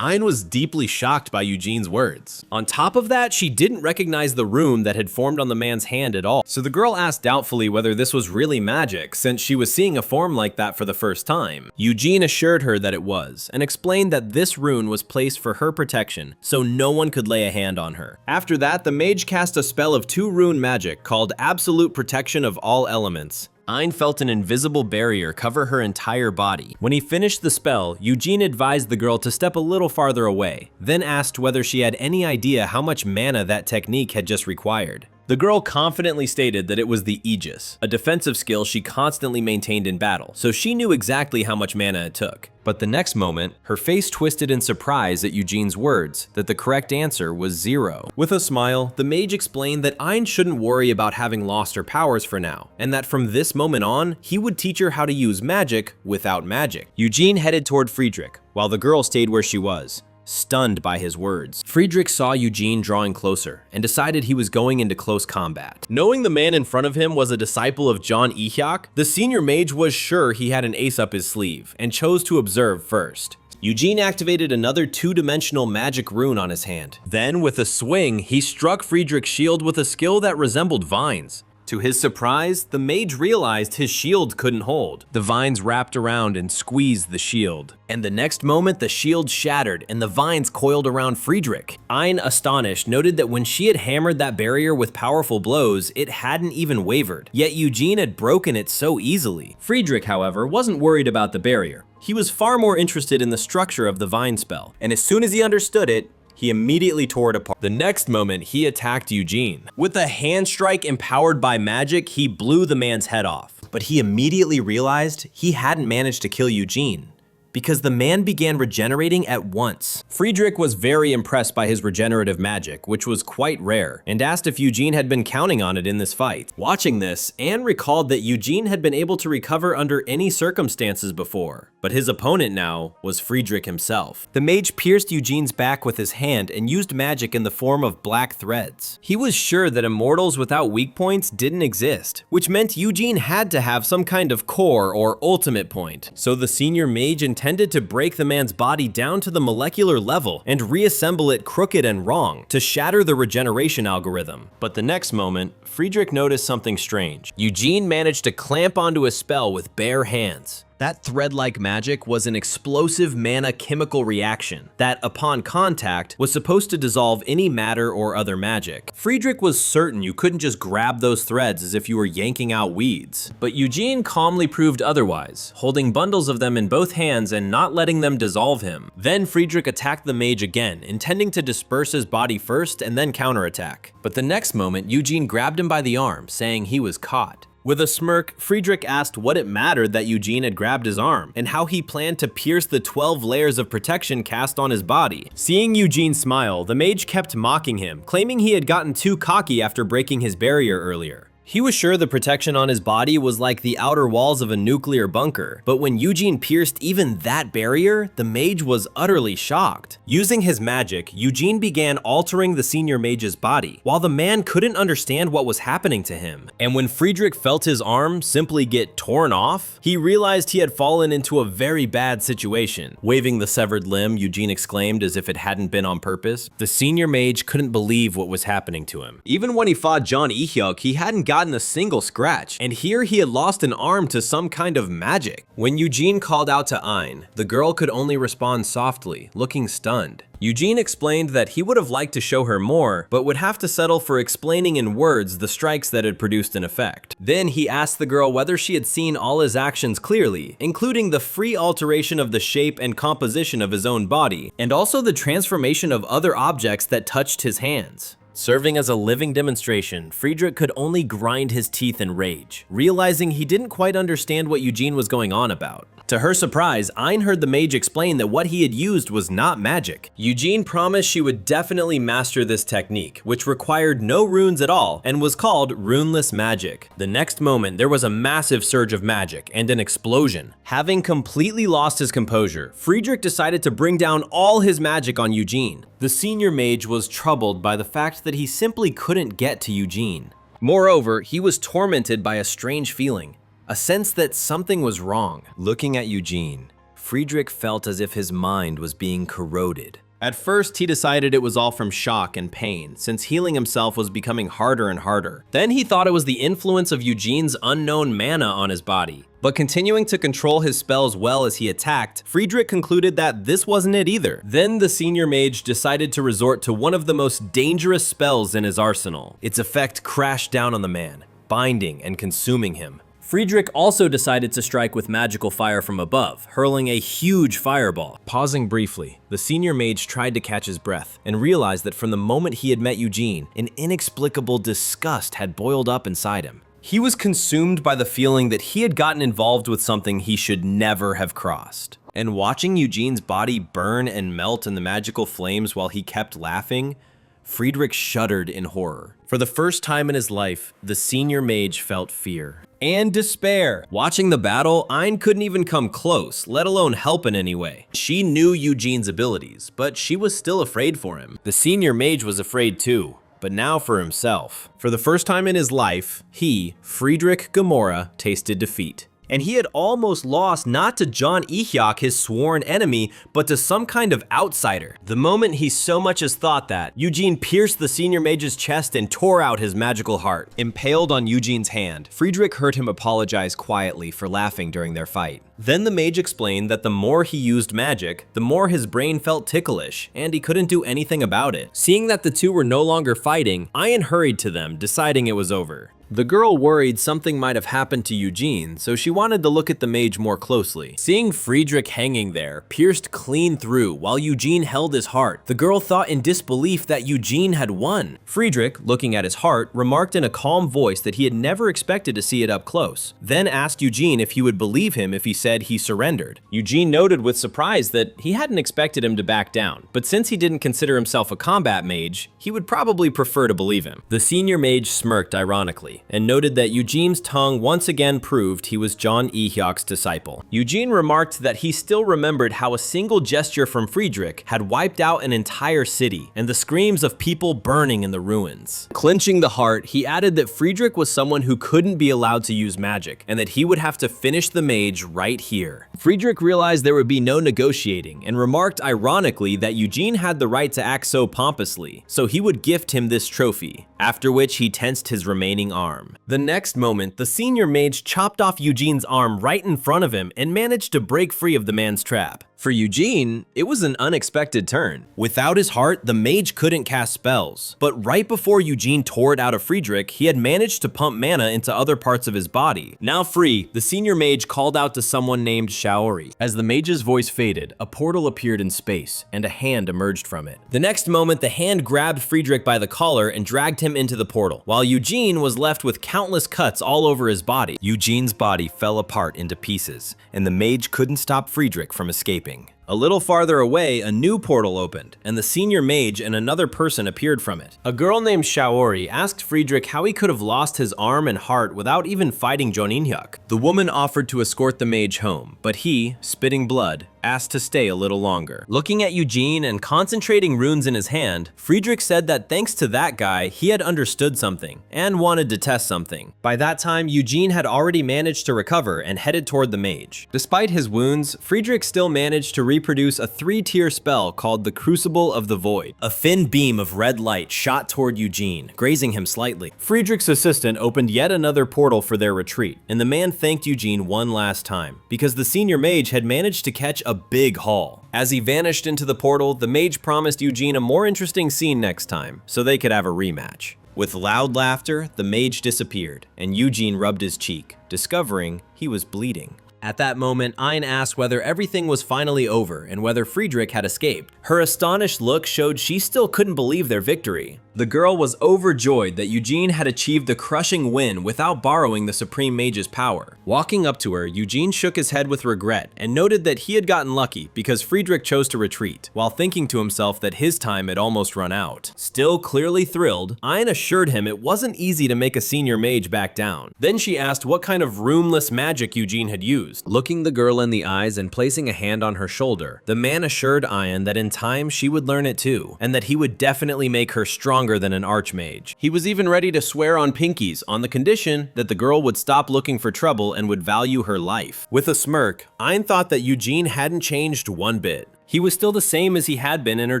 Ayn was deeply shocked by Eugene's words. On top of that, she didn't recognize the rune that had formed on the man's hand at all. So the girl asked doubtfully whether this was really magic, since she was seeing a form like that for the first time. Eugene assured her that it was, and explained that this rune was placed for her protection, so no one could lay a hand on her. After that, the mage cast a spell of 2 rune magic called Absolute Protection of All Elements. Ayn felt an invisible barrier cover her entire body. When he finished the spell, Eugene advised the girl to step a little farther away, then asked whether she had any idea how much mana that technique had just required. The girl confidently stated that it was the Aegis, a defensive skill she constantly maintained in battle, so she knew exactly how much mana it took. But the next moment, her face twisted in surprise at Eugene's words that the correct answer was 0. With a smile, the mage explained that Ayn shouldn't worry about having lost her powers for now, and that from this moment on, he would teach her how to use magic without magic. Eugene headed toward Friedrich, while the girl stayed where she was, stunned by his words. Friedrich saw Eugene drawing closer and decided he was going into close combat. Knowing the man in front of him was a disciple of John Ehyok, the senior mage was sure he had an ace up his sleeve and chose to observe first. Eugene activated another 2-dimensional magic rune on his hand. Then, with a swing, he struck Friedrich's shield with a skill that resembled vines. To his surprise, the mage realized his shield couldn't hold. The vines wrapped around and squeezed the shield. And the next moment, the shield shattered and the vines coiled around Friedrich. Ayn, astonished, noted that when she had hammered that barrier with powerful blows, it hadn't even wavered. Yet Eugene had broken it so easily. Friedrich, however, wasn't worried about the barrier. He was far more interested in the structure of the vine spell. And as soon as he understood it, he immediately tore it apart. The next moment, he attacked Eugene. With a hand strike empowered by magic, he blew the man's head off. But he immediately realized he hadn't managed to kill Eugene, because the man began regenerating at once. Friedrich was very impressed by his regenerative magic, which was quite rare, and asked if Eugene had been counting on it in this fight. Watching this, Anne recalled that Eugene had been able to recover under any circumstances before, but his opponent now was Friedrich himself. The mage pierced Eugene's back with his hand and used magic in the form of black threads. He was sure that immortals without weak points didn't exist, which meant Eugene had to have some kind of core or ultimate point. So the senior mage intended to break the man's body down to the molecular level and reassemble it crooked and wrong to shatter the regeneration algorithm. But the next moment, Friedrich noticed something strange. Eugene managed to clamp onto a spell with bare hands. That thread-like magic was an explosive mana chemical reaction that, upon contact, was supposed to dissolve any matter or other magic. Friedrich was certain you couldn't just grab those threads as if you were yanking out weeds. But Eugene calmly proved otherwise, holding bundles of them in both hands and not letting them dissolve him. Then Friedrich attacked the mage again, intending to disperse his body first and then counterattack. But the next moment, Eugene grabbed him by the arm, saying he was caught. With a smirk, Friedrich asked what it mattered that Eugene had grabbed his arm, and how he planned to pierce the 12 layers of protection cast on his body. Seeing Eugene smile, the mage kept mocking him, claiming he had gotten too cocky after breaking his barrier earlier. He was sure the protection on his body was like the outer walls of a nuclear bunker, but when Eugene pierced even that barrier, the mage was utterly shocked. Using his magic, Eugene began altering the senior mage's body, while the man couldn't understand what was happening to him. And when Friedrich felt his arm simply get torn off, he realized he had fallen into a very bad situation. Waving the severed limb, Eugene exclaimed as if it hadn't been on purpose. The senior mage couldn't believe what was happening to him. Even when he fought John Ehyok, he hadn't gotten a single scratch, and here he had lost an arm to some kind of magic. When Eugene called out to Ayn, the girl could only respond softly, looking stunned. Eugene explained that he would have liked to show her more, but would have to settle for explaining in words the strikes that had produced an effect. Then he asked the girl whether she had seen all his actions clearly, including the free alteration of the shape and composition of his own body, and also the transformation of other objects that touched his hands. Serving as a living demonstration, Friedrich could only grind his teeth in rage, realizing he didn't quite understand what Eugene was going on about. To her surprise, Ayn heard the mage explain that what he had used was not magic. Eugene promised she would definitely master this technique, which required no runes at all and was called runeless magic. The next moment, there was a massive surge of magic and an explosion. Having completely lost his composure, Friedrich decided to bring down all his magic on Eugene. The senior mage was troubled by the fact that he simply couldn't get to Eugene. Moreover, he was tormented by a strange feeling. A sense that something was wrong. Looking at Eugene, Friedrich felt as if his mind was being corroded. At first, he decided it was all from shock and pain, since healing himself was becoming harder and harder. Then he thought it was the influence of Eugene's unknown mana on his body. But continuing to control his spells well as he attacked, Friedrich concluded that this wasn't it either. Then the senior mage decided to resort to one of the most dangerous spells in his arsenal. Its effect crashed down on the man, binding and consuming him. Friedrich also decided to strike with magical fire from above, hurling a huge fireball. Pausing briefly, the senior mage tried to catch his breath and realized that from the moment he had met Eugene, an inexplicable disgust had boiled up inside him. He was consumed by the feeling that he had gotten involved with something he should never have crossed. And watching Eugene's body burn and melt in the magical flames while he kept laughing, Friedrich shuddered in horror. For the first time in his life, the senior mage felt fear and despair. Watching the battle, Ein couldn't even come close, let alone help in any way. She knew Eugene's abilities, but she was still afraid for him. The senior mage was afraid too, but now for himself. For the first time in his life, he, Friedrich Gamora, tasted defeat. And he had almost lost not to John Ehyok, his sworn enemy, but to some kind of outsider. The moment he so much as thought that, Eugene pierced the senior mage's chest and tore out his magical heart. Impaled on Eugene's hand, Friedrich heard him apologize quietly for laughing during their fight. Then the mage explained that the more he used magic, the more his brain felt ticklish, and he couldn't do anything about it. Seeing that the two were no longer fighting, Ein hurried to them, deciding it was over. The girl worried something might have happened to Eugene, so she wanted to look at the mage more closely. Seeing Friedrich hanging there, pierced clean through, while Eugene held his heart, the girl thought in disbelief that Eugene had won. Friedrich, looking at his heart, remarked in a calm voice that he had never expected to see it up close, then asked Eugene if he would believe him if he said he surrendered. Eugene noted with surprise that he hadn't expected him to back down, but since he didn't consider himself a combat mage, he would probably prefer to believe him. The senior mage smirked ironically, and noted that Eugene's tongue once again proved he was John Ehyok's disciple. Eugene remarked that he still remembered how a single gesture from Friedrich had wiped out an entire city, and the screams of people burning in the ruins. Clenching the heart, he added that Friedrich was someone who couldn't be allowed to use magic, and that he would have to finish the mage right here. Friedrich realized there would be no negotiating, and remarked ironically that Eugene had the right to act so pompously, so he would gift him this trophy, after which he tensed his remaining arm. The next moment, the senior mage chopped off Eugene's arm right in front of him and managed to break free of the man's trap. For Eugene, it was an unexpected turn. Without his heart, the mage couldn't cast spells. But right before Eugene tore it out of Friedrich, he had managed to pump mana into other parts of his body. Now free, the senior mage called out to someone named Shaori. As the mage's voice faded, a portal appeared in space, and a hand emerged from it. The next moment, the hand grabbed Friedrich by the collar and dragged him into the portal, while Eugene was left with countless cuts all over his body. Eugene's body fell apart into pieces, and the mage couldn't stop Friedrich from escaping. A little farther away, a new portal opened, and the senior mage and another person appeared from it. A girl named Shaori asked Friedrich how he could have lost his arm and heart without even fighting John Ehyok. The woman offered to escort the mage home, but he, spitting blood, asked to stay a little longer. Looking at Eugene and concentrating runes in his hand, Friedrich said that thanks to that guy, he had understood something and wanted to test something. By that time, Eugene had already managed to recover and headed toward the mage. Despite his wounds, Friedrich still managed to reproduce a 3-tier spell called the Crucible of the Void. A thin beam of red light shot toward Eugene, grazing him slightly. Friedrich's assistant opened yet another portal for their retreat, and the man thanked Eugene one last time, because the senior mage had managed to catch a big haul. As he vanished into the portal, the mage promised Eugene a more interesting scene next time, so they could have a rematch. With loud laughter, the mage disappeared, and Eugene rubbed his cheek, discovering he was bleeding. At that moment, Ein asked whether everything was finally over and whether Friedrich had escaped. Her astonished look showed she still couldn't believe their victory. The girl was overjoyed that Eugene had achieved the crushing win without borrowing the Supreme Mage's power. Walking up to her, Eugene shook his head with regret and noted that he had gotten lucky because Friedrich chose to retreat, while thinking to himself that his time had almost run out. Still clearly thrilled, Ein assured him it wasn't easy to make a senior mage back down. Then she asked what kind of roomless magic Eugene had used. Looking the girl in the eyes and placing a hand on her shoulder, the man assured Ein that in time she would learn it too, and that he would definitely make her strong stronger than an archmage. He was even ready to swear on pinkies on the condition that the girl would stop looking for trouble and would value her life. With a smirk, Ein thought that Eugene hadn't changed one bit. He was still the same as he had been in her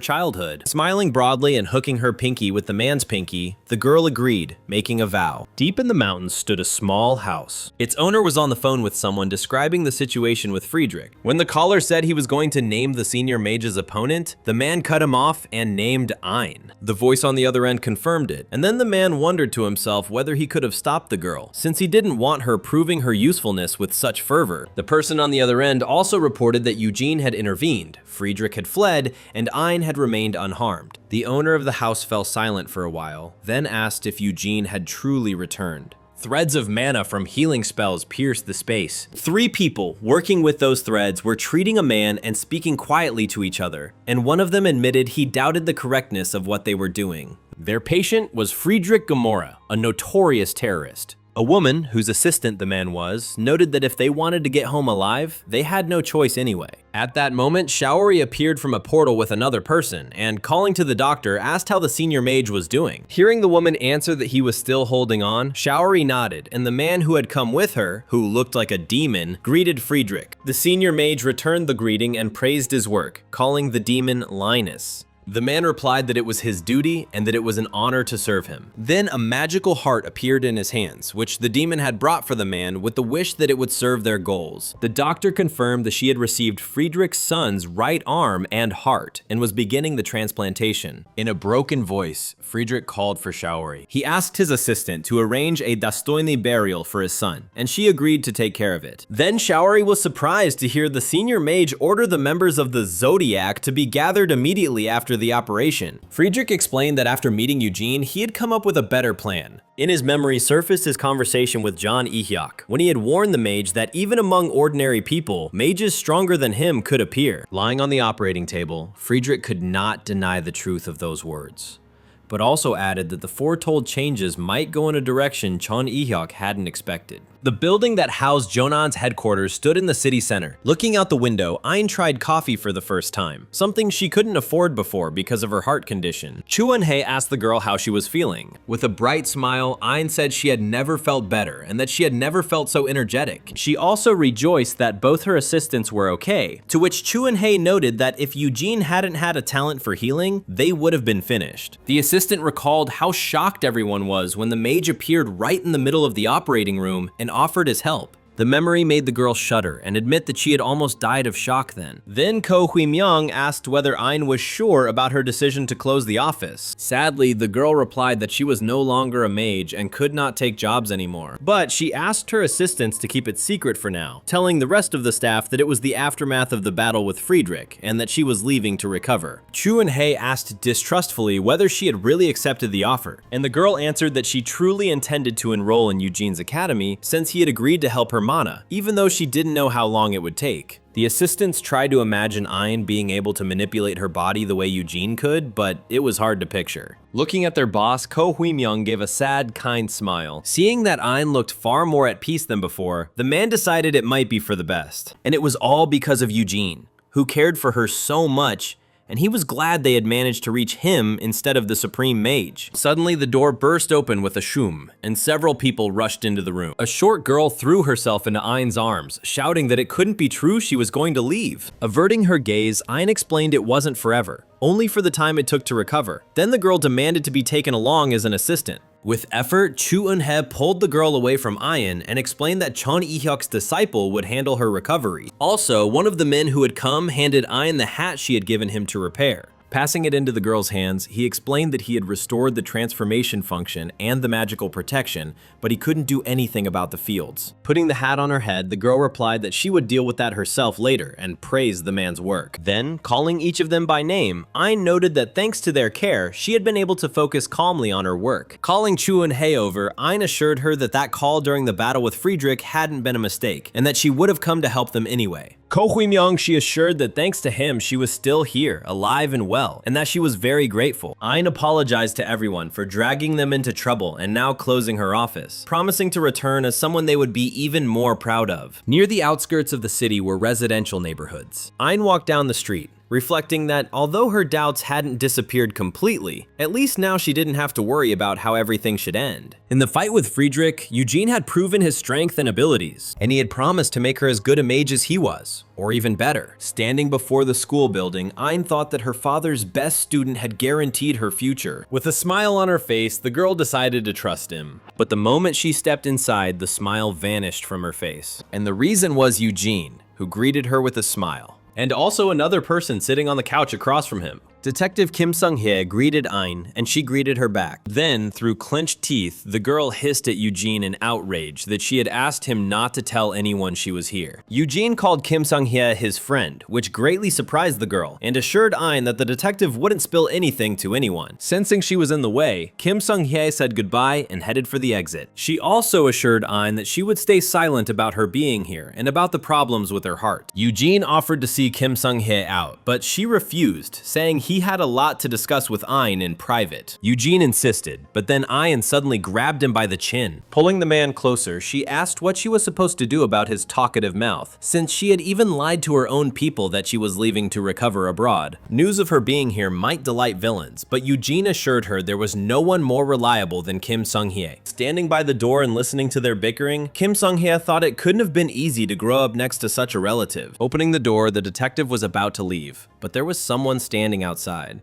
childhood. Smiling broadly and hooking her pinky with the man's pinky, the girl agreed, making a vow. Deep in the mountains stood a small house. Its owner was on the phone with someone describing the situation with Friedrich. When the caller said he was going to name the senior mage's opponent, the man cut him off and named Ein. The voice on the other end confirmed it, and then the man wondered to himself whether he could have stopped the girl, since he didn't want her proving her usefulness with such fervor. The person on the other end also reported that Eugene had intervened. Friedrich had fled, and Ein had remained unharmed. The owner of the house fell silent for a while, then asked if Eugene had truly returned. Threads of mana from healing spells pierced the space. 3 people working with those threads were treating a man and speaking quietly to each other, and one of them admitted he doubted the correctness of what they were doing. Their patient was Friedrich Gamora, a notorious terrorist. A woman, whose assistant the man was, noted that if they wanted to get home alive, they had no choice anyway. At that moment, Shaori appeared from a portal with another person, and calling to the doctor, asked how the senior mage was doing. Hearing the woman answer that he was still holding on, Shaori nodded, and the man who had come with her, who looked like a demon, greeted Friedrich. The senior mage returned the greeting and praised his work, calling the demon Linus. The man replied that it was his duty and that it was an honor to serve him. Then a magical heart appeared in his hands, which the demon had brought for the man with the wish that it would serve their goals. The doctor confirmed that she had received Friedrich's son's right arm and heart and was beginning the transplantation. In a broken voice, Friedrich called for Shaori. He asked his assistant to arrange a Dostoyny burial for his son, and she agreed to take care of it. Then Shaori was surprised to hear the senior mage order the members of the Zodiac to be gathered immediately after the operation. Friedrich explained that after meeting Eugene, he had come up with a better plan. In his memory surfaced his conversation with John Ehyok, when he had warned the mage that even among ordinary people, mages stronger than him could appear. Lying on the operating table, Friedrich could not deny the truth of those words, but also added that the foretold changes might go in a direction John Ehyok hadn't expected. The building that housed Jonan's headquarters stood in the city center. Looking out the window, Ein tried coffee for the first time, something she couldn't afford before because of her heart condition. Chu Eun-hye asked the girl how she was feeling. With a bright smile, Ein said she had never felt better and that she had never felt so energetic. She also rejoiced that both her assistants were okay, to which Chu Eun-hye noted that if Eugene hadn't had a talent for healing, they would have been finished. The assistant recalled how shocked everyone was when the mage appeared right in the middle of the operating room and offered his help. The memory made the girl shudder and admit that she had almost died of shock then. Then Ko Hui-myung asked whether Ein was sure about her decision to close the office. Sadly, the girl replied that she was no longer a mage and could not take jobs anymore. But she asked her assistants to keep it secret for now, telling the rest of the staff that it was the aftermath of the battle with Friedrich and that she was leaving to recover. Chu Eun-hye asked distrustfully whether she had really accepted the offer, and the girl answered that she truly intended to enroll in Eugene's academy since he had agreed to help her mana, even though she didn't know how long it would take. The assistants tried to imagine Ein being able to manipulate her body the way Eugene could, but it was hard to picture. Looking at their boss, Ko Hui-myung gave a sad, kind smile. Seeing that Ein looked far more at peace than before, the man decided it might be for the best. And it was all because of Eugene, who cared for her so much, and he was glad they had managed to reach him instead of the Supreme Mage. Suddenly, the door burst open with a shum, and several people rushed into the room. A short girl threw herself into Ein's arms, shouting that it couldn't be true she was going to leave. Averting her gaze, Ein explained it wasn't forever, only for the time it took to recover. Then the girl demanded to be taken along as an assistant. With effort, Chu Eun-hye pulled the girl away from Ein and explained that Chon Ehyok's disciple would handle her recovery. Also, one of the men who had come handed Ein the hat she had given him to repair. Passing it into the girl's hands, he explained that he had restored the transformation function and the magical protection, but he couldn't do anything about the fields. Putting the hat on her head, the girl replied that she would deal with that herself later and praised the man's work. Then, calling each of them by name, Ein noted that thanks to their care, she had been able to focus calmly on her work. Calling Chu Eun-hye over, Ein assured her that that call during the battle with Friedrich hadn't been a mistake, and that she would have come to help them anyway. Ko Hui-myung, she assured that thanks to him, she was still here, alive and well, and that she was very grateful. Ein apologized to everyone for dragging them into trouble and now closing her office, promising to return as someone they would be even more proud of. Near the outskirts of the city were residential neighborhoods. Ein walked down the street, reflecting that although her doubts hadn't disappeared completely, at least now she didn't have to worry about how everything should end. In the fight with Friedrich, Eugene had proven his strength and abilities, and he had promised to make her as good a mage as he was, or even better. Standing before the school building, Ayn thought that her father's best student had guaranteed her future. With a smile on her face, the girl decided to trust him. But the moment she stepped inside, the smile vanished from her face. And the reason was Eugene, who greeted her with a smile. And also another person sitting on the couch across from him. Detective Kim Sung-hye greeted Ayn, and she greeted her back. Then, through clenched teeth, the girl hissed at Eugene in outrage that she had asked him not to tell anyone she was here. Eugene called Kim Sung-hye his friend, which greatly surprised the girl, and assured Ayn that the detective wouldn't spill anything to anyone. Sensing she was in the way, Kim Sung-hye said goodbye and headed for the exit. She also assured Ayn that she would stay silent about her being here and about the problems with her heart. Eugene offered to see Kim Sung-hye out, but she refused, saying he had a lot to discuss with Ayn in private. Eugene insisted, but then Ayn suddenly grabbed him by the chin. Pulling the man closer, she asked what she was supposed to do about his talkative mouth, since she had even lied to her own people that she was leaving to recover abroad. News of her being here might delight villains, but Eugene assured her there was no one more reliable than Kim Sung-hye. Standing by the door and listening to their bickering, Kim Sung-hye thought it couldn't have been easy to grow up next to such a relative. Opening the door, the detective was about to leave, but there was someone standing outside.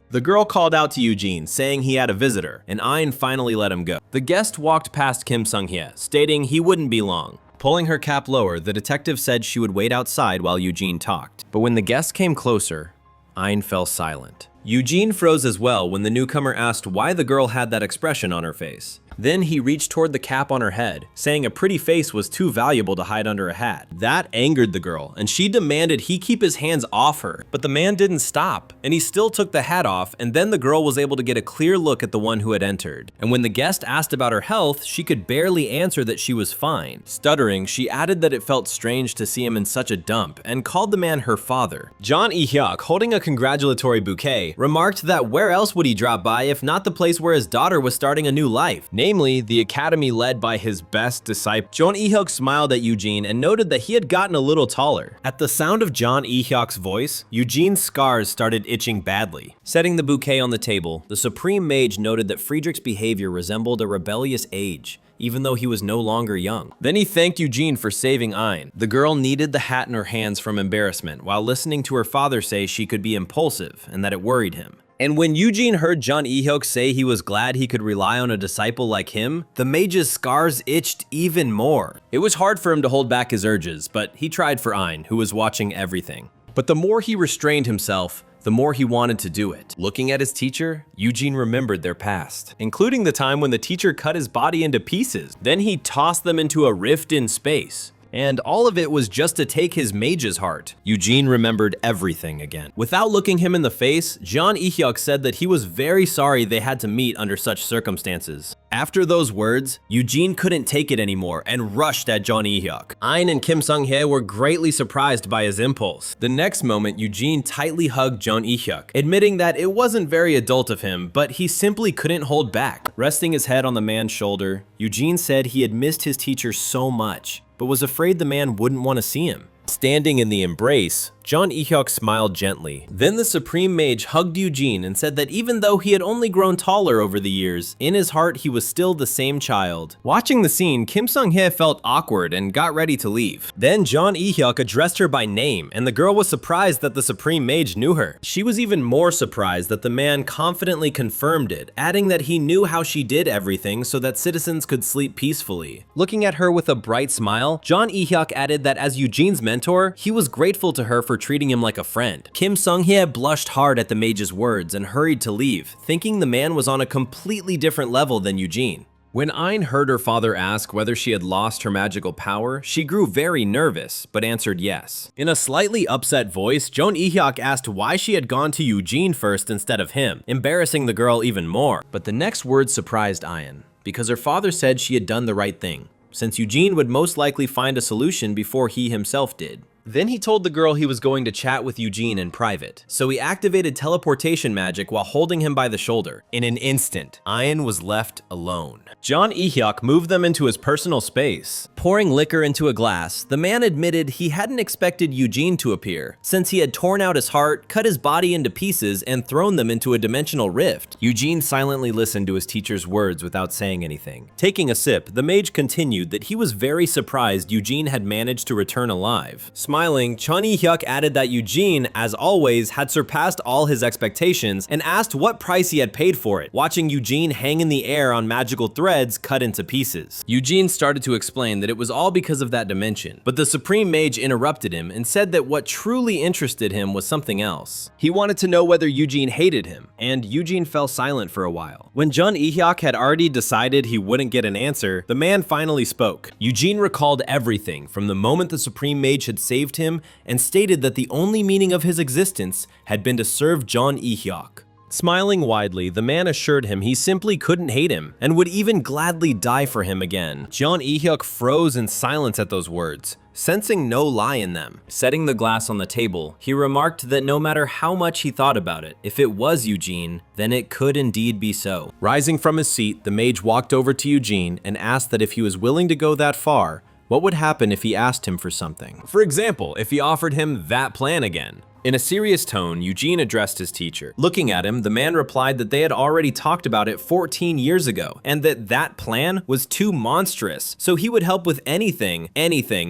The girl called out to Eugene, saying he had a visitor, and Ayn finally let him go. The guest walked past Kim Sung-hye, stating he wouldn't be long. Pulling her cap lower, the detective said she would wait outside while Eugene talked. But when the guest came closer, Ayn fell silent. Eugene froze as well when the newcomer asked why the girl had that expression on her face. Then he reached toward the cap on her head, saying a pretty face was too valuable to hide under a hat. That angered the girl, and she demanded he keep his hands off her. But the man didn't stop, and he still took the hat off, and then the girl was able to get a clear look at the one who had entered. And when the guest asked about her health, she could barely answer that she was fine. Stuttering, she added that it felt strange to see him in such a dump, and called the man her father. John E-hyuk, holding a congratulatory bouquet, remarked that where else would he drop by if not the place where his daughter was starting a new life, namely the academy led by his best disciple. John E-hyuk smiled at Eugene and noted that he had gotten a little taller. At the sound of John E-hyuk's voice, Eugene's scars started itching badly. Setting the bouquet on the table, the Supreme Mage noted that Friedrich's behavior resembled a rebellious age, even though he was no longer young. Then he thanked Eugene for saving Ayn. The girl kneaded the hat in her hands from embarrassment while listening to her father say she could be impulsive and that it worried him. And when Eugene heard John E-hyuk say he was glad he could rely on a disciple like him, the mage's scars itched even more. It was hard for him to hold back his urges, but he tried for Ayn, who was watching everything. But the more he restrained himself, the more he wanted to do it. Looking at his teacher, Eugene remembered their past, including the time when the teacher cut his body into pieces. Then he tossed them into a rift in space. And all of it was just to take his mage's heart. Eugene remembered everything again. Without looking him in the face, John E-hyuk said that he was very sorry they had to meet under such circumstances. After those words, Eugene couldn't take it anymore and rushed at John E-hyuk. Ayn and Kim Sung-hye were greatly surprised by his impulse. The next moment, Eugene tightly hugged John E-hyuk, admitting that it wasn't very adult of him, but he simply couldn't hold back. Resting his head on the man's shoulder, Eugene said he had missed his teacher so much, but was afraid the man wouldn't want to see him. Standing in the embrace, John E-hyuk smiled gently. Then the Supreme Mage hugged Eugene and said that even though he had only grown taller over the years, in his heart he was still the same child. Watching the scene, Kim Sung-hye felt awkward and got ready to leave. Then John E-hyuk addressed her by name, and the girl was surprised that the Supreme Mage knew her. She was even more surprised that the man confidently confirmed it, adding that he knew how she did everything so that citizens could sleep peacefully. Looking at her with a bright smile, John E-hyuk added that as Eugene's mentor, he was grateful to her for treating him like a friend. Kim Sung-hye blushed hard at the mage's words and hurried to leave, thinking the man was on a completely different level than Eugene. When Ayn heard her father ask whether she had lost her magical power, she grew very nervous, but answered yes. In a slightly upset voice, John E-hyuk asked why she had gone to Eugene first instead of him, embarrassing the girl even more. But the next words surprised Ayn, because her father said she had done the right thing, since Eugene would most likely find a solution before he himself did. Then he told the girl he was going to chat with Eugene in private, so he activated teleportation magic while holding him by the shoulder. In an instant, Ian was left alone. John Ehyuk moved them into his personal space. Pouring liquor into a glass, the man admitted he hadn't expected Eugene to appear, since he had torn out his heart, cut his body into pieces, and thrown them into a dimensional rift. Eugene silently listened to his teacher's words without saying anything. Taking a sip, the mage continued that he was very surprised Eugene had managed to return alive. Smiling, Chun Ehyuk added that Eugene, as always, had surpassed all his expectations and asked what price he had paid for it, watching Eugene hang in the air on magical threads cut into pieces. Eugene started to explain that it was all because of that dimension, but the Supreme Mage interrupted him and said that what truly interested him was something else. He wanted to know whether Eugene hated him, and Eugene fell silent for a while. When Jun Ehyuk had already decided he wouldn't get an answer, the man finally spoke. Eugene recalled everything from the moment the Supreme Mage had saved him and stated that the only meaning of his existence had been to serve John Ehyuk. Smiling widely, the man assured him he simply couldn't hate him and would even gladly die for him again. John Ehyuk froze in silence at those words, sensing no lie in them. Setting the glass on the table, he remarked that no matter how much he thought about it, if it was Eugene, then it could indeed be so. Rising from his seat, the mage walked over to Eugene and asked that if he was willing to go that far, what would happen if he asked him for something? For example, if he offered him that plan again. In a serious tone, Eugene addressed his teacher. Looking at him, the man replied that they had already talked about it 14 years ago, and that plan was too monstrous, so he would help with anything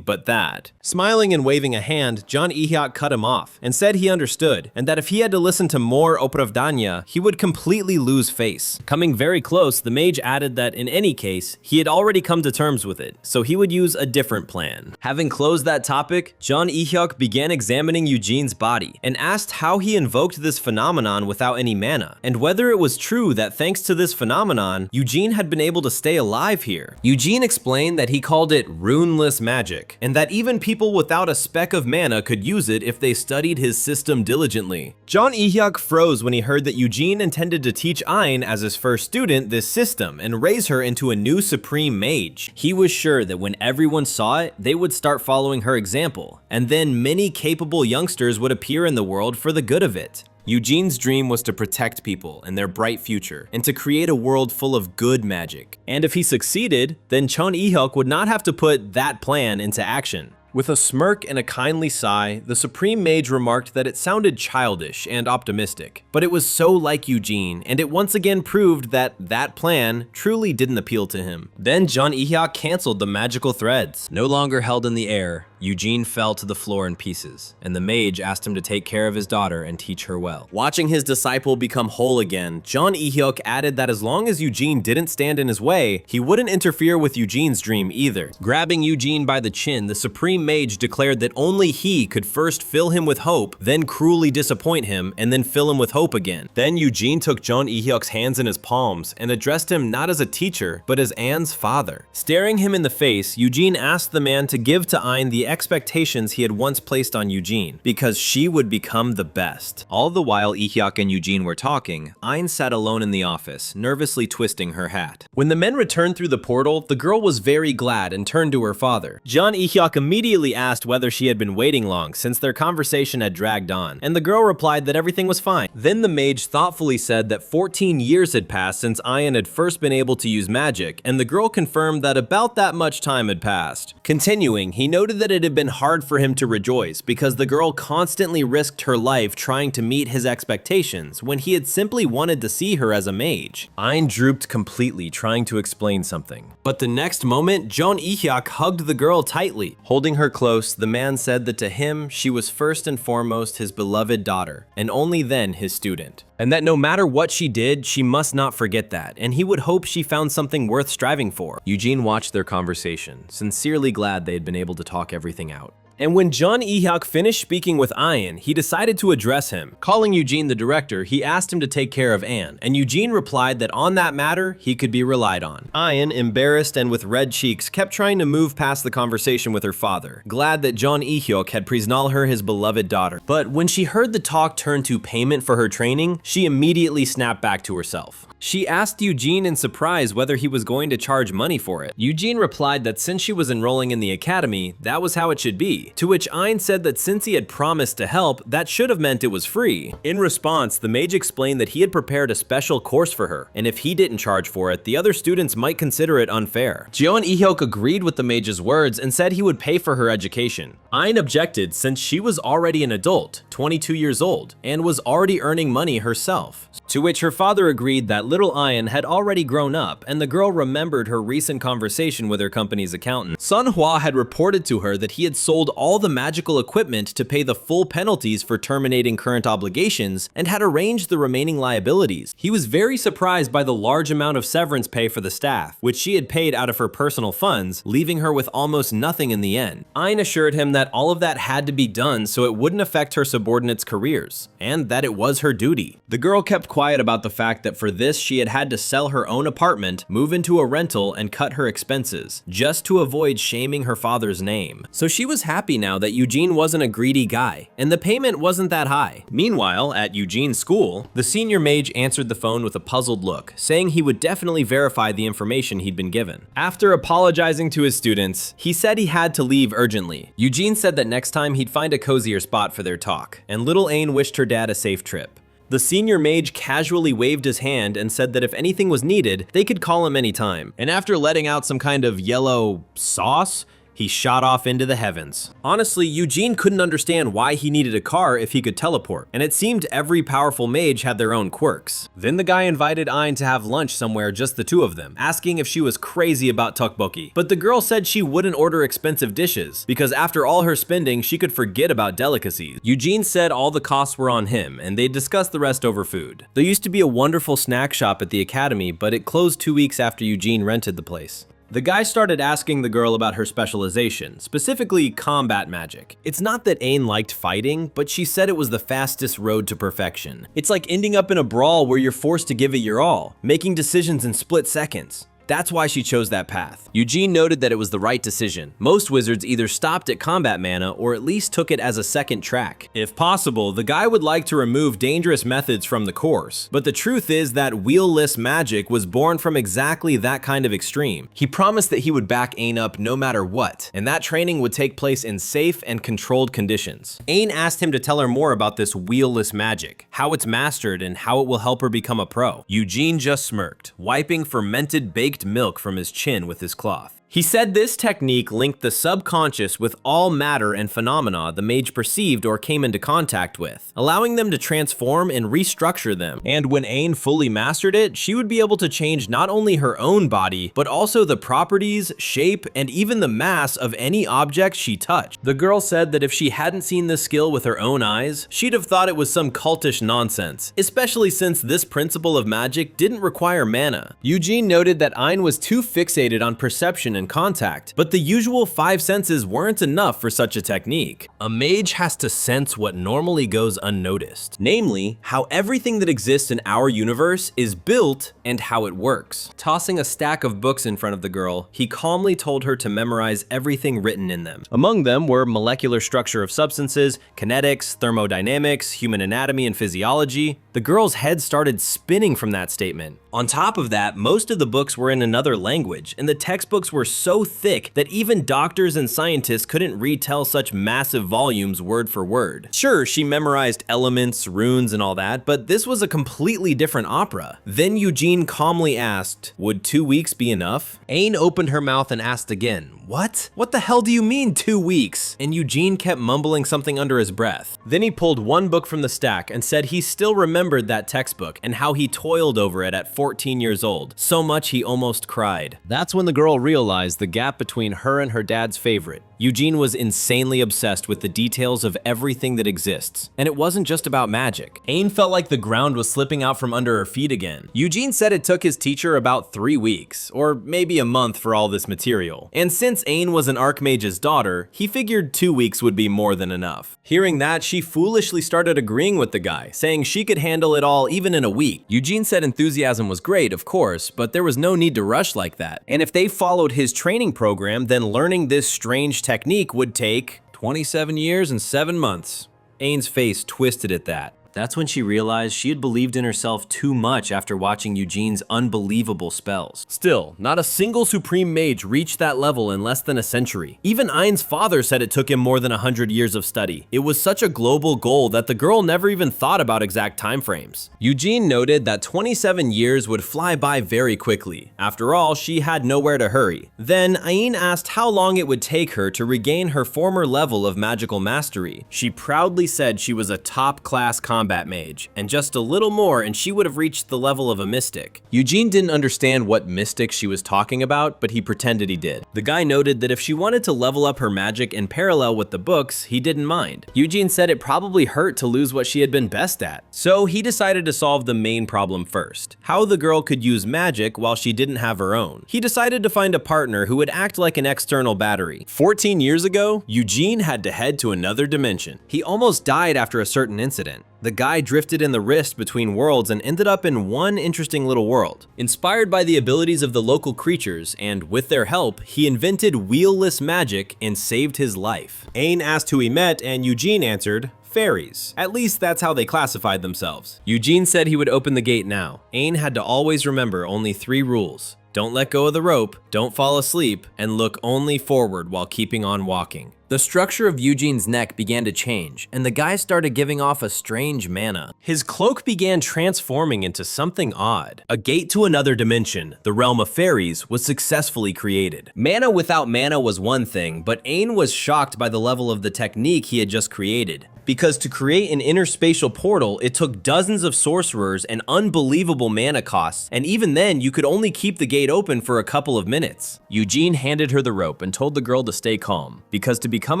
but that. Smiling and waving a hand, John Ehyuk cut him off and said he understood, and that if he had to listen to more opravdanya, he would completely lose face. Coming very close, the mage added that in any case, he had already come to terms with it, so he would use a different plan. Having closed that topic, John Ehyuk began examining Eugene's body and asked how he invoked this phenomenon without any mana, and whether it was true that thanks to this phenomenon, Eugene had been able to stay alive here. Eugene explained that he called it runeless magic, and that even people without a speck of mana could use it if they studied his system diligently. John Ehyuk froze when he heard that Eugene intended to teach Ayn as his first student this system and raise her into a new supreme mage. He was sure that when everyone saw it, they would start following her example, and then many capable youngsters would appear in the world for the good of it. Eugene's dream was to protect people and their bright future, and to create a world full of good magic. And if he succeeded, then Chun Ehyuk would not have to put that plan into action. With a smirk and a kindly sigh, the Supreme Mage remarked that it sounded childish and optimistic, but it was so like Eugene, and it once again proved that that plan truly didn't appeal to him. Then John Ehyuk canceled the magical threads. No longer held in the air, Eugene fell to the floor in pieces, and the mage asked him to take care of his daughter and teach her well. Watching his disciple become whole again, John Ehyuk added that as long as Eugene didn't stand in his way, he wouldn't interfere with Eugene's dream either. Grabbing Eugene by the chin, the Supreme Mage declared that only he could first fill him with hope, then cruelly disappoint him, and then fill him with hope again. Then Eugene took John Ehyuk's hands in his palms and addressed him not as a teacher, but as Anne's father. Staring him in the face, Eugene asked the man to give to Ayn the expectations he had once placed on Eugene, because she would become the best. All the while Ehyuk and Eugene were talking, Ayn sat alone in the office, nervously twisting her hat. When the men returned through the portal, the girl was very glad and turned to her father. John Ehyuk immediately asked whether she had been waiting long since their conversation had dragged on, and the girl replied that everything was fine. Then the mage thoughtfully said that 14 years had passed since Ayn had first been able to use magic, and the girl confirmed that about that much time had passed. Continuing, he noted that it had been hard for him to rejoice because the girl constantly risked her life trying to meet his expectations when he had simply wanted to see her as a mage. Ayn drooped completely, trying to explain something. But the next moment, John Ehyuk hugged the girl tightly. Holding her close, the man said that to him, she was first and foremost his beloved daughter, and only then his student. And that no matter what she did, she must not forget that, and he would hope she found something worth striving for. Eugene watched their conversation, sincerely glad they had been able to talk everything out. And when John Ehyuk finished speaking with Ayn, he decided to address him. Calling Eugene the director, he asked him to take care of Anne, and Eugene replied that on that matter, he could be relied on. Ayn, embarrassed and with red cheeks, kept trying to move past the conversation with her father, glad that John Ehyuk had priznal her his beloved daughter. But when she heard the talk turn to payment for her training, she immediately snapped back to herself. She asked Eugene in surprise whether he was going to charge money for it. Eugene replied that since she was enrolling in the academy, that was how it should be, crazy, to which Ein said that since he had promised to help, that should have meant it was free. In response, the mage explained that he had prepared a special course for her, and if he didn't charge for it, the other students might consider it unfair. Jeo and Ehyuk agreed with the mage's words and said he would pay for her education. Ein objected since she was already an adult, 22 years old, and was already earning money herself. To which her father agreed that little Ein had already grown up, and the girl remembered her recent conversation with her company's accountant. Manhwa had reported to her that he had sold all the magical equipment to pay the full penalties for terminating current obligations and had arranged the remaining liabilities. He was very surprised by the large amount of severance pay for the staff, which she had paid out of her personal funds, leaving her with almost nothing in the end. Ein assured him that all of that had to be done so it wouldn't affect her subordinates' careers, and that it was her duty. The girl kept quiet about the fact that for this she had had to sell her own apartment, move into a rental, and cut her expenses, just to avoid shaming her father's name. So she was happy now that Eugene wasn't a greedy guy, and the payment wasn't that high. Meanwhile, at Eugene's school, the senior mage answered the phone with a puzzled look, saying he would definitely verify the information he'd been given. After apologizing to his students, he said he had to leave urgently. Eugene said that next time he'd find a cozier spot for their talk, and little Ain wished her dad a safe trip. The senior mage casually waved his hand and said that if anything was needed, they could call him anytime. And after letting out some kind of yellow sauce, he shot off into the heavens. Honestly, Eugene couldn't understand why he needed a car if he could teleport, and it seemed every powerful mage had their own quirks. Then the guy invited Ein to have lunch somewhere, just the two of them, asking if she was crazy about tteokbokki. But the girl said she wouldn't order expensive dishes, because after all her spending, she could forget about delicacies. Eugene said all the costs were on him, and they discussed the rest over food. There used to be a wonderful snack shop at the academy, but it closed 2 weeks after Eugene rented the place. The guy started asking the girl about her specialization, specifically combat magic. It's not that Ain liked fighting, but she said it was the fastest road to perfection. It's like ending up in a brawl where you're forced to give it your all, making decisions in split seconds. That's why she chose that path. Eugene noted that it was the right decision. Most wizards either stopped at combat mana or at least took it as a second track. If possible, the guy would like to remove dangerous methods from the course, but the truth is that wheel-less magic was born from exactly that kind of extreme. He promised that he would back Ain up no matter what, and that training would take place in safe and controlled conditions. Ain asked him to tell her more about this wheel-less magic, how it's mastered, and how it will help her become a pro. Eugene just smirked, wiping fermented baked milk from his chin with his cloth. He said this technique linked the subconscious with all matter and phenomena the mage perceived or came into contact with, allowing them to transform and restructure them. And when Ain fully mastered it, she would be able to change not only her own body, but also the properties, shape, and even the mass of any object she touched. The girl said that if she hadn't seen this skill with her own eyes, she'd have thought it was some cultish nonsense, especially since this principle of magic didn't require mana. Eugene noted that Ain was too fixated on perception and contact, but the usual 5 senses weren't enough for such a technique. A mage has to sense what normally goes unnoticed, namely, how everything that exists in our universe is built and how it works. Tossing a stack of books in front of the girl, he calmly told her to memorize everything written in them. Among them were molecular structure of substances, kinetics, thermodynamics, human anatomy and physiology. The girl's head started spinning from that statement. On top of that, most of the books were in another language, and the textbooks were so thick that even doctors and scientists couldn't retell such massive volumes word for word. Sure, she memorized elements, runes, and all that, but this was a completely different opera. Then Eugene calmly asked, "Would 2 weeks be enough?" Ain opened her mouth and asked again, "What? What the hell do you mean 2 weeks?" And Eugene kept mumbling something under his breath. Then he pulled one book from the stack and said he still remembered that textbook and how he toiled over it at 14 years old, so much he almost cried. That's when the girl realized the gap between her and her dad's favorite. Eugene was insanely obsessed with the details of everything that exists, and it wasn't just about magic. Ain felt like the ground was slipping out from under her feet again. Eugene said it took his teacher about 3 weeks, or maybe a month for all this material. And since Ain was an Archmage's daughter, he figured 2 weeks would be more than enough. Hearing that, she foolishly started agreeing with the guy, saying she could handle it all even in a week. Eugene said enthusiasm was great, of course, but there was no need to rush like that. And if they followed his training program, then learning this strange technique would take 27 years and 7 months. Ain's face twisted at that. That's when she realized she had believed in herself too much after watching Eugene's unbelievable spells. Still, not a single supreme mage reached that level in less than a century. Even Ain's father said it took him more than 100 years of study. It was such a global goal that the girl never even thought about exact time frames. Eugene noted that 27 years would fly by very quickly. After all, she had nowhere to hurry. Then Ain asked how long it would take her to regain her former level of magical mastery. She proudly said she was a top-class combat mage, and just a little more and she would have reached the level of a mystic. Eugene didn't understand what mystic she was talking about, but he pretended he did. The guy noted that if she wanted to level up her magic in parallel with the books, he didn't mind. Eugene said it probably hurt to lose what she had been best at. So he decided to solve the main problem first: how the girl could use magic while she didn't have her own. He decided to find a partner who would act like an external battery. 14 years ago, Eugene had to head to another dimension. He almost died after a certain incident. The guy drifted in the rift between worlds and ended up in one interesting little world. Inspired by the abilities of the local creatures, and with their help, he invented wheelless magic and saved his life. Ain asked who he met, and Eugene answered, fairies. At least that's how they classified themselves. Eugene said he would open the gate now. Ain had to always remember only 3 rules. Don't let go of the rope, don't fall asleep, and look only forward while keeping on walking. The structure of Eugene's neck began to change, and the guy started giving off a strange mana. His cloak began transforming into something odd. A gate to another dimension, the realm of fairies, was successfully created. Mana without mana was one thing, but Ain was shocked by the level of the technique he had just created. Because to create an interspatial portal, it took dozens of sorcerers and unbelievable mana costs, and even then, you could only keep the gate open for a couple of minutes. Eugene handed her the rope and told the girl to stay calm, because to become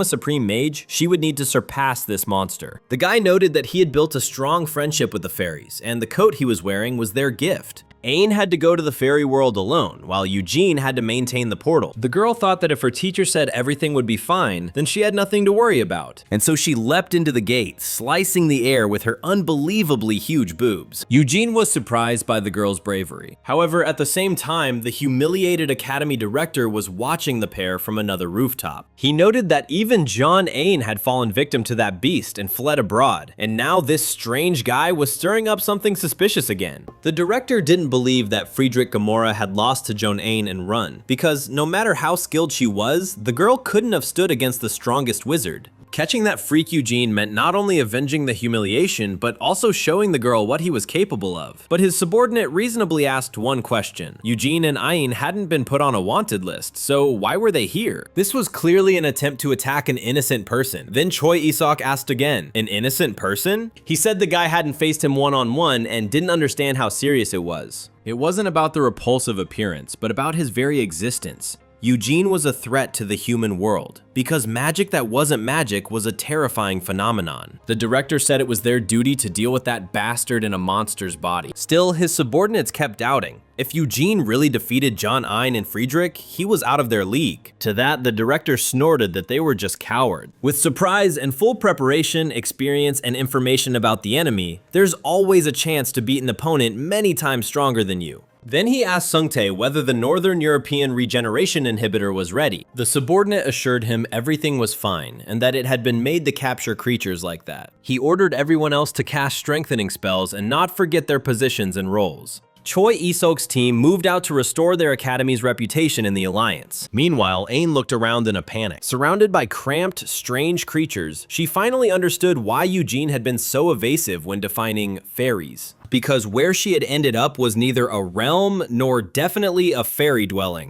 a supreme mage, she would need to surpass this monster. The guy noted that he had built a strong friendship with the fairies, and the coat he was wearing was their gift. Ain had to go to the fairy world alone, while Eugene had to maintain the portal. The girl thought that if her teacher said everything would be fine, then she had nothing to worry about. And so she leapt into the gate, slicing the air with her unbelievably huge boobs. Eugene was surprised by the girl's bravery. However, at the same time, the humiliated academy director was watching the pair from another rooftop. He noted that even John Ain had fallen victim to that beast and fled abroad, and now this strange guy was stirring up something suspicious again. The director didn't believe that Friedrich Gamora had lost to Joan Ain and run, because no matter how skilled she was, the girl couldn't have stood against the strongest wizard. Catching that freak Eugene meant not only avenging the humiliation, but also showing the girl what he was capable of. But his subordinate reasonably asked one question. Eugene and Ain hadn't been put on a wanted list, so why were they here? This was clearly an attempt to attack an innocent person. Then Choi Isok asked again, an innocent person? He said the guy hadn't faced him one-on-one and didn't understand how serious it was. It wasn't about the repulsive appearance, but about his very existence. Eugene was a threat to the human world, because magic that wasn't magic was a terrifying phenomenon. The director said it was their duty to deal with that bastard in a monster's body. Still, his subordinates kept doubting. If Eugene really defeated John Ain and Friedrich, he was out of their league. To that, the director snorted that they were just cowards. With surprise and full preparation, experience, and information about the enemy, there's always a chance to beat an opponent many times stronger than you. Then he asked Sungtae whether the Northern European regeneration inhibitor was ready. The subordinate assured him everything was fine, and that it had been made to capture creatures like that. He ordered everyone else to cast strengthening spells and not forget their positions and roles. Choi Isok's team moved out to restore their academy's reputation in the Alliance. Meanwhile, Ain looked around in a panic. Surrounded by cramped, strange creatures, she finally understood why Eugene had been so evasive when defining fairies. Because where she had ended up was neither a realm nor definitely a fairy dwelling.